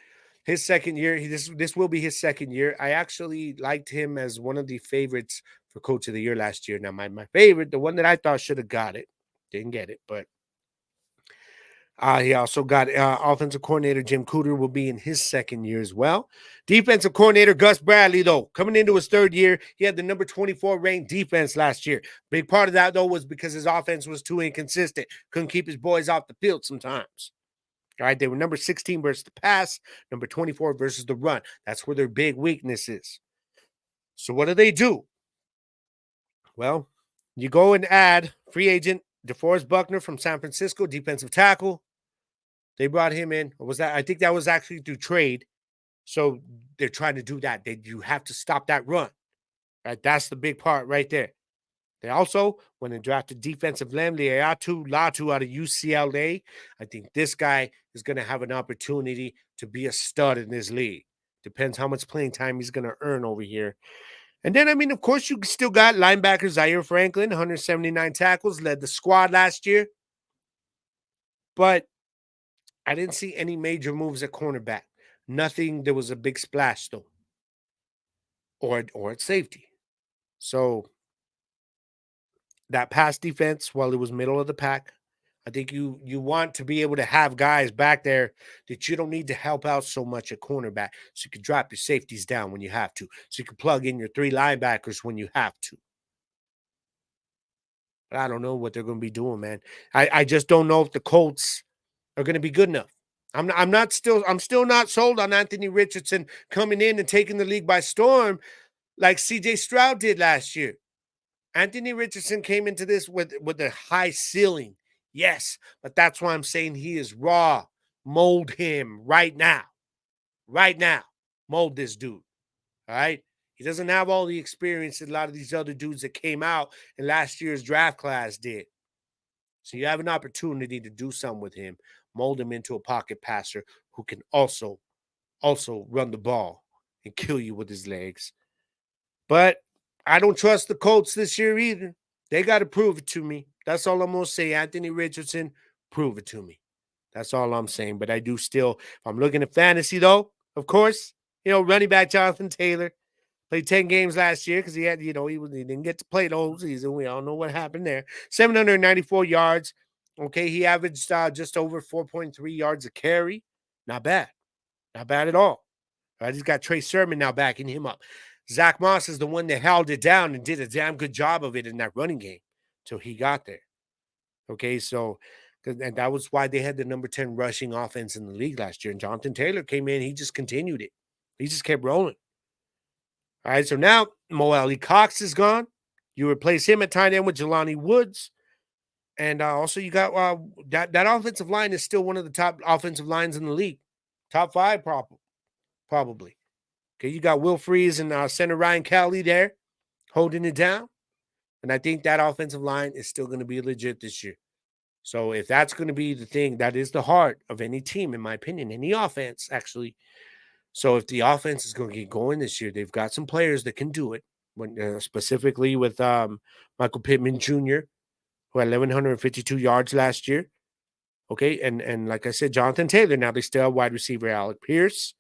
his second year, this will be his second year. I actually liked him as one of the favorites for coach of the year last year. Now, my favorite, the one that I thought should have got it, didn't get it, but he also got offensive coordinator Jim Cooter will be in his second year as well. Defensive coordinator Gus Bradley, though, coming into his third year, he had the number 24 ranked defense last year. Big part of that, though, was because his offense was too inconsistent. Couldn't keep his boys off the field sometimes. All right, they were number 16 versus the pass, number 24 versus the run. That's where their big weakness is. So what do? Well, you go and add free agent DeForest Buckner from San Francisco, defensive tackle. They brought him in. Or was that? I think that was actually through trade. So they're trying to do that. You have to stop that run. Right? That's the big part right there. They also went and drafted defensive line Latu out of UCLA. I think this guy is going to have an opportunity to be a stud in this league. Depends how much playing time he's going to earn over here. And then, of course, you still got linebacker Zaire Franklin, 179 tackles, led the squad last year. But I didn't see any major moves at cornerback. Nothing. There was a big splash, though. Or at safety. So that pass defense, while it was middle of the pack, I think you want to be able to have guys back there that you don't need to help out so much at cornerback, so you can drop your safeties down when you have to, so you can plug in your 3 linebackers when you have to. But I don't know what they're going to be doing, man. I just don't know if the Colts are going to be good enough. I'm still not sold on Anthony Richardson coming in and taking the league by storm like CJ Stroud did last year. Anthony Richardson came into this with a high ceiling. Yes, but that's why I'm saying he is raw. Mold him right now. Right now. Mold this dude. All right? He doesn't have all the experience that a lot of these other dudes that came out in last year's draft class did. So you have an opportunity to do something with him, mold him into a pocket passer who can also run the ball and kill you with his legs. But I don't trust the Colts this year either. They got to prove it to me. That's all I'm going to say. Anthony Richardson, prove it to me. That's all I'm saying. But I do still, if I'm looking at fantasy though, of course, running back Jonathan Taylor played 10 games last year because he had, he didn't get to play the whole season. We all know what happened there. 794 yards. Okay, he averaged just over 4.3 yards a carry. Not bad. Not bad at all. Right, he's got Trey Sermon now backing him up. Zach Moss is the one that held it down and did a damn good job of it in that running game till he got there. Okay, so and that was why they had the number 10 rushing offense in the league last year. And Jonathan Taylor came in, he just continued it. He just kept rolling. All right, so now Mo Alley Cox is gone. You replace him at tight end with Jelani Woods. And also you got that offensive line is still one of the top offensive lines in the league. Top 5 probably. Okay, you got Will Freeze and center Ryan Kelly there holding it down. And I think that offensive line is still going to be legit this year. So if that's going to be the thing, that is the heart of any team, in my opinion, any offense, actually. So if the offense is going to get going this year, they've got some players that can do it, specifically with Michael Pittman Jr., who had 1,152 yards last year. Okay, and like I said, Jonathan Taylor. Now they still have wide receiver Alec Pierce,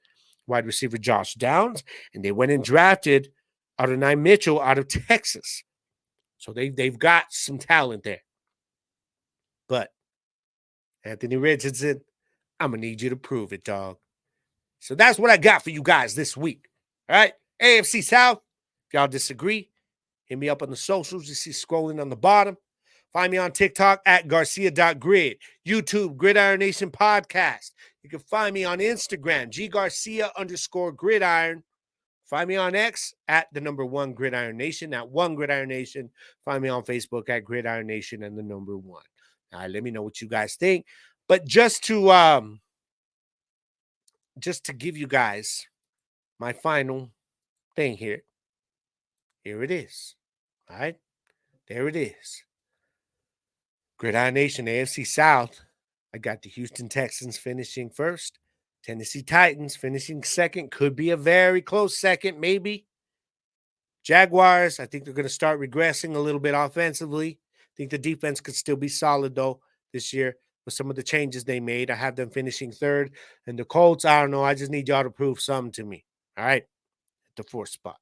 wide receiver Josh Downs, and they went and drafted Adonai Mitchell out of Texas. So they've got some talent there. But Anthony Richardson, I'm going to need you to prove it, dog. So that's what I got for you guys this week. All right, AFC South, if y'all disagree, hit me up on the socials. You see scrolling on the bottom. Find me on TikTok at Garcia.grid, YouTube, Gridiron Nation Podcast. You can find me on Instagram, GGarcia_Gridiron. Find me on X at the number 1 Gridiron Nation, at 1 Gridiron Nation. Find me on Facebook at Gridiron Nation and the number 1. All right, let me know what you guys think. But just to give you guys my final thing here. Here it is. All right, there it is. Gridiron Nation, AFC South. I got the Houston Texans finishing first. Tennessee Titans finishing second. Could be a very close second, maybe. Jaguars, I think they're going to start regressing a little bit offensively. I think the defense could still be solid, though, this year with some of the changes they made. I have them finishing third. And the Colts, I don't know. I just need y'all to prove something to me. All right? At the 4th spot.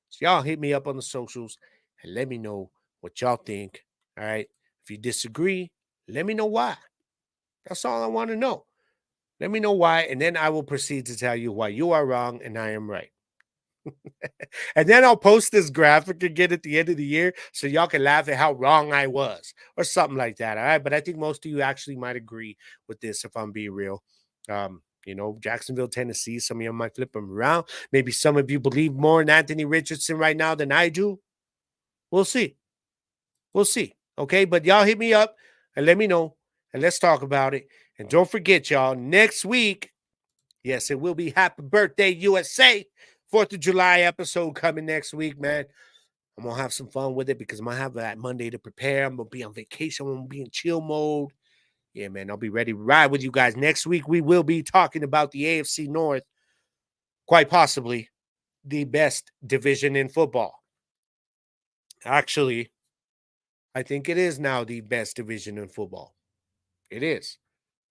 So y'all hit me up on the socials and let me know what y'all think. All right? If you disagree, let me know why. That's all I want to know. Let me know why, and then I will proceed to tell you why you are wrong and I am right. And then I'll post this graphic again at the end of the year so y'all can laugh at how wrong I was or something like that, all right? But I think most of you actually might agree with this if I'm being real. Jacksonville, Tennessee, some of you might flip them around. Maybe some of you believe more in Anthony Richardson right now than I do. We'll see. We'll see. Okay, but y'all hit me up and let me know, and let's talk about it. And don't forget, y'all, next week, yes, it will be Happy Birthday USA, 4th of July episode coming next week, man. I'm going to have some fun with it because I'm going to have that Monday to prepare. I'm going to be on vacation. I'm going to be in chill mode. Yeah, man, I'll be ready to ride with you guys. Next week, we will be talking about the AFC North, quite possibly the best division in football. Actually, I think it is now the best division in football. It is.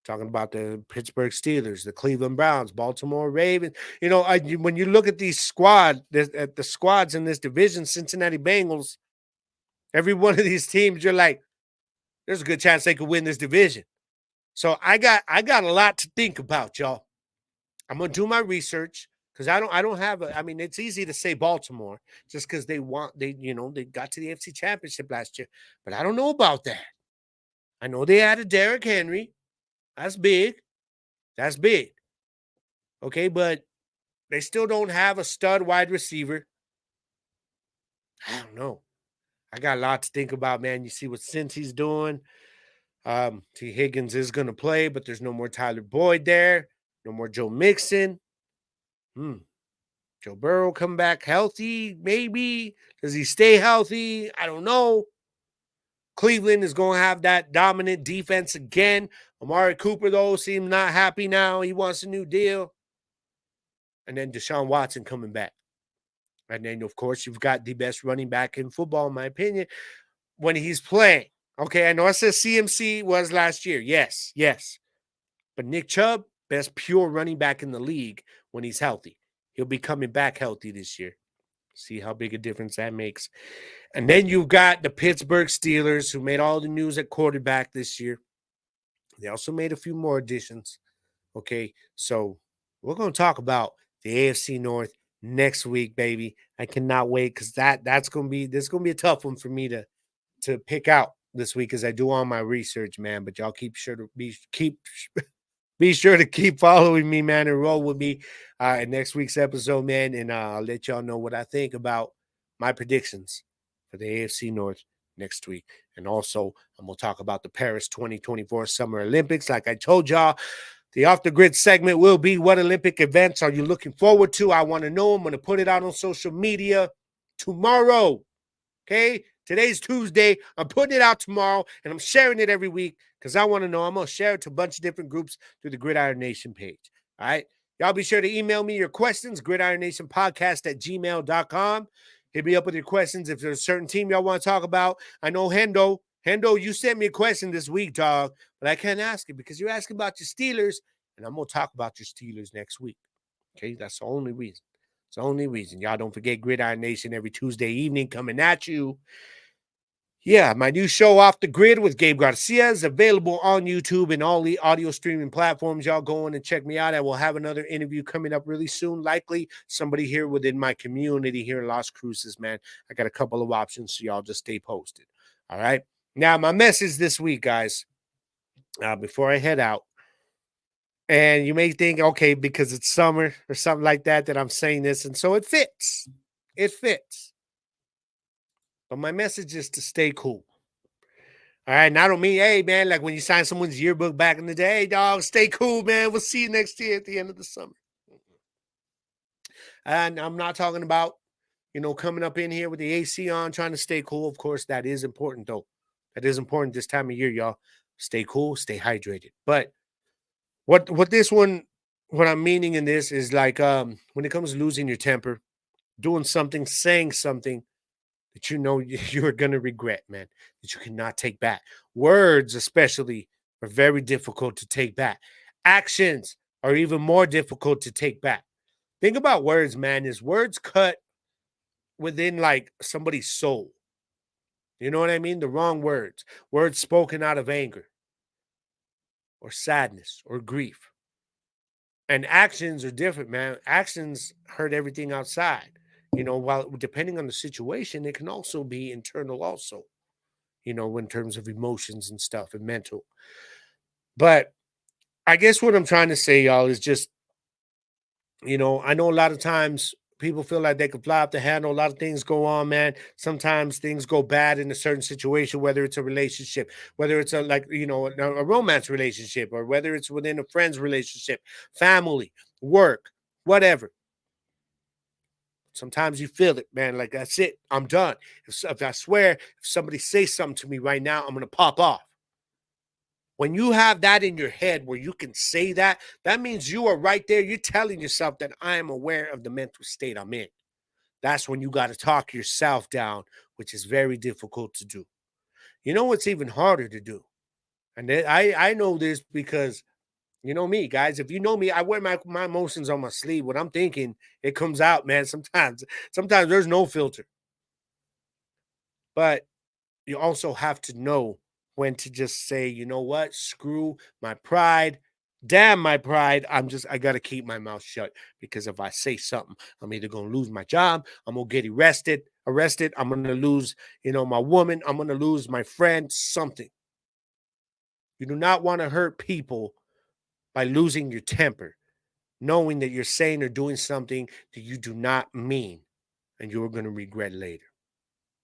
Talking about the Pittsburgh Steelers, the Cleveland Browns, Baltimore Ravens. When you look at these the squads in this division, Cincinnati Bengals, every one of these teams, you're like, there's a good chance they could win this division. So I got a lot to think about, y'all. I'm gonna do my research because I don't have it's easy to say Baltimore just because they got to the AFC Championship last year, but I don't know about that. I know they added Derrick Henry. That's big. That's big. Okay, but they still don't have a stud wide receiver. I don't know. I got a lot to think about, man. You see what Cincy's doing. T. Higgins is going to play, but there's no more Tyler Boyd there. No more Joe Mixon. Joe Burrow come back healthy, maybe. Does he stay healthy? I don't know. Cleveland is going to have that dominant defense again. Amari Cooper, though, seems not happy now. He wants a new deal. And then Deshaun Watson coming back. And then, of course, you've got the best running back in football, in my opinion, when he's playing. Okay, I know I said CMC was last year. Yes. But Nick Chubb, best pure running back in the league when he's healthy. He'll be coming back healthy this year. See how big a difference that makes. And then you've got the Pittsburgh Steelers, who made all the news at quarterback this year. They also made a few more additions. Okay, so we're going to talk about the AFC North next week, baby. I cannot wait because that's going to be a tough one for me to pick out this week as I do all my research, man. But y'all be sure to keep following me, man, and roll with me in next week's episode, man. And I'll let y'all know what I think about my predictions for the AFC North next week. And also, I'm going to talk about the Paris 2024 Summer Olympics. Like I told y'all, the Off the Grid segment will be what Olympic events are you looking forward to? I want to know. I'm going to put it out on social media tomorrow. Okay? Today's Tuesday. I'm putting it out tomorrow, and I'm sharing it every week because I want to know. I'm going to share it to a bunch of different groups through the Gridiron Nation page. All right? Y'all be sure to email me your questions, gridironnationpodcast@gmail.com. Hit me up with your questions if there's a certain team y'all want to talk about. I know Hendo, you sent me a question this week, dog, but I can't ask it because you're asking about your Steelers, and I'm going to talk about your Steelers next week. Okay? That's the only reason. It's the only reason. Y'all don't forget Gridiron Nation every Tuesday evening coming at you. Yeah, my new show Off the Grid with Gabe Garcia is available on YouTube and all the audio streaming platforms. Y'all go in and check me out. I will have another interview coming up really soon. Likely somebody here within my community here in Las Cruces, man. I got a couple of options, so y'all just stay posted. All right. Now, my message this week, guys, before I head out, and you may think, okay, because it's summer or something like that I'm saying this, and so it fits. It fits. But my message is to stay cool. All right. And I don't mean, hey, man, like when you sign someone's yearbook back in the day, hey, dog, stay cool, man. We'll see you next year at the end of the summer. And I'm not talking about, coming up in here with the AC on, trying to stay cool. Of course, that is important, though. That is important this time of year, y'all. Stay cool, stay hydrated. But what I'm meaning in this is like when it comes to losing your temper, doing something, saying something that you're going to regret, man, that you cannot take back. Words, especially, are very difficult to take back. Actions are even more difficult to take back. Think about words, man. Is words cut within like somebody's soul? You know what I mean? The wrong words. Words spoken out of anger or sadness or grief. And actions are different, man. Actions hurt everything outside. While depending on the situation, it can also be internal also, in terms of emotions and stuff and mental. But I guess what I'm trying to say, y'all, is just, I know a lot of times people feel like they can fly off the handle. A lot of things go on, man. Sometimes things go bad in a certain situation, whether it's a relationship, whether it's a romance relationship, or whether it's within a friend's relationship, family, work, whatever. Sometimes you feel it, man. Like, that's it. I'm done. If I swear, if somebody says something to me right now, I'm going to pop off. When you have that in your head where you can say that, that means you are right there. You're telling yourself that I am aware of the mental state I'm in. That's when you got to talk yourself down, which is very difficult to do. You know what's even harder to do? And I know this because you know me, guys. If you know me, I wear my emotions on my sleeve. What I'm thinking, it comes out, man. Sometimes there's no filter. But you also have to know when to just say, you know what? Screw my pride. Damn my pride. I got to keep my mouth shut, because if I say something, I'm either going to lose my job. I'm going to get arrested. I'm going to lose, my woman. I'm going to lose my friend, something. You do not want to hurt people by losing your temper, knowing that you're saying or doing something that you do not mean and you're going to regret later.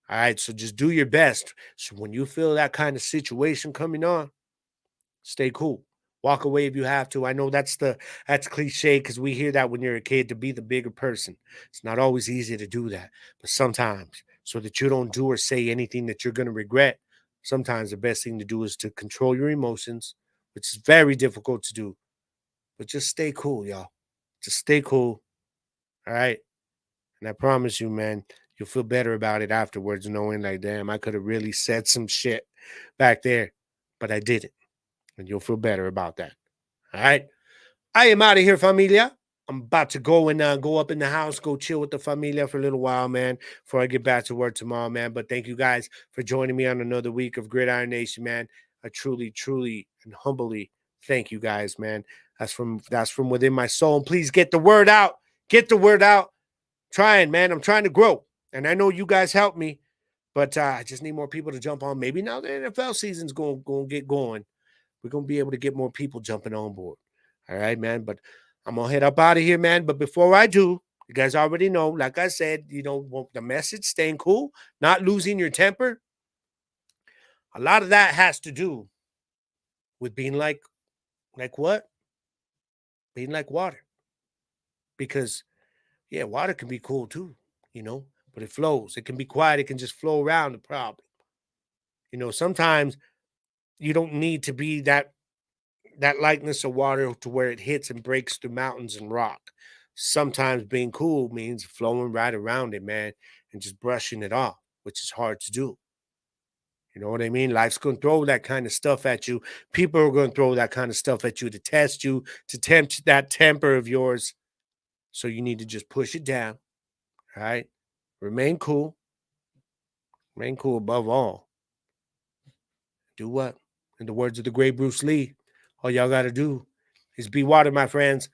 All right, so just do your best. So when you feel that kind of situation coming on, stay cool. Walk away if you have to. I know that's cliche because we hear that when you're a kid, to be the bigger person. It's not always easy to do that, but sometimes, so that you don't do or say anything that you're going to regret, sometimes the best thing to do is to control your emotions, which is very difficult to do. But just stay cool, y'all. Just stay cool. All right. And I promise you, man, you'll feel better about it afterwards, knowing like, damn, I could have really said some shit back there, but I didn't. And you'll feel better about that. All right. I am out of here, familia. I'm about to go and go up in the house, go chill with the familia for a little while, man, before I get back to work tomorrow, man. But thank you guys for joining me on another week of Gridiron Nation, man. I truly, truly, and humbly thank you guys, man. That's from within my soul. And please get the word out. Get the word out. Trying, man. I'm trying to grow. And I know you guys help me, but I just need more people to jump on. Maybe now the NFL season's going to get going. We're going to be able to get more people jumping on board. All right, man. But I'm going to head up out of here, man. But before I do, you guys already know, like I said, the message, staying cool, not losing your temper. A lot of that has to do with being like what? Being like water. Because, yeah, water can be cool too, but it flows. It can be quiet. It can just flow around the problem. Sometimes you don't need to be that likeness of water to where it hits and breaks through mountains and rock. Sometimes being cool means flowing right around it, man, and just brushing it off, which is hard to do. You know what I mean? Life's going to throw that kind of stuff at you. People are going to throw that kind of stuff at you to test you, to tempt that temper of yours. So you need to just push it down, all right? Remain cool. Remain cool above all. Do what? In the words of the great Bruce Lee, all y'all got to do is be water, my friends.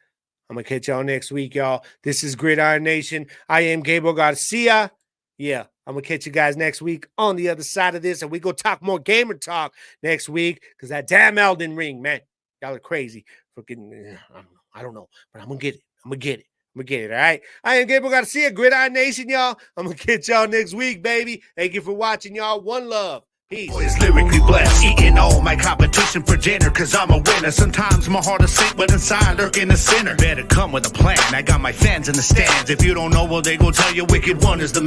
I'm going to catch y'all next week, y'all. This is Gridiron Nation. I am Gabriel Garcia. Yeah, I'm going to catch you guys next week on the other side of this, and we go talk more gamer talk next week because that damn Elden Ring, man. Y'all are crazy. Freaking, I don't know, but I'm going to get it. I'm going to get it, all right? I am Gabriel Garcia, Gridiron Nation, y'all. I'm going to catch y'all next week, baby. Thank you for watching, y'all. One love. Peace. Boys lyrically blessed, eating all my competition for dinner, cause I'm a winner. Sometimes my heart is sick, but inside lurking a sinner. Better come with a plan, I got my fans in the stands. If you don't know, well, they gon' tell you Wicked One is the